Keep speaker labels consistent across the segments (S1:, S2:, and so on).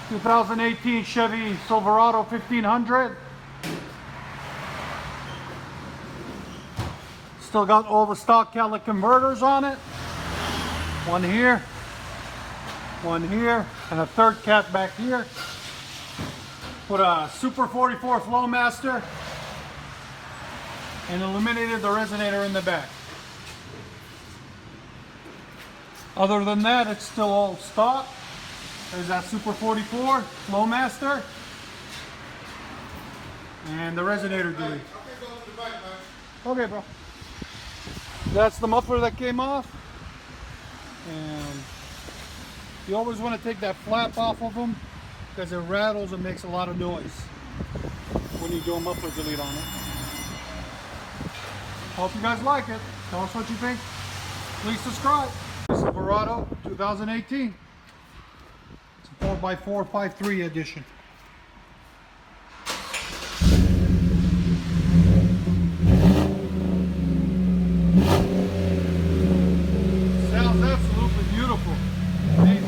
S1: 2018 Chevy Silverado 1500. Still got all the stock catalytic converters on it. One here, and a third cat back here. Put a Super 44 Flowmaster and eliminated the resonator in the back. Other than that, it's still all stock. There's that Super 44 Flowmaster and the resonator duty. Okay, bro. That's the muffler that came off. And you always want to take that flap off of them because it rattles and makes a lot of noise when you do a muffler delete on it. Hope you guys like it. Tell us what you think. Please subscribe. Silverado 2018. It's a 4x4 5.3 edition. Sounds absolutely beautiful. Amazing.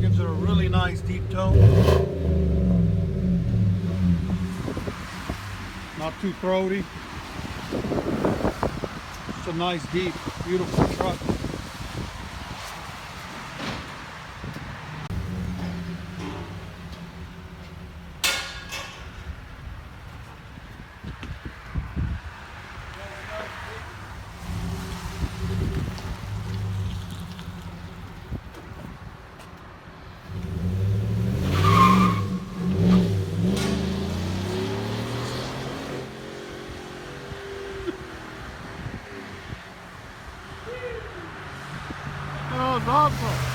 S1: Gives it a really nice deep tone. Not too throaty. It's a nice, deep, beautiful truck. That was awesome.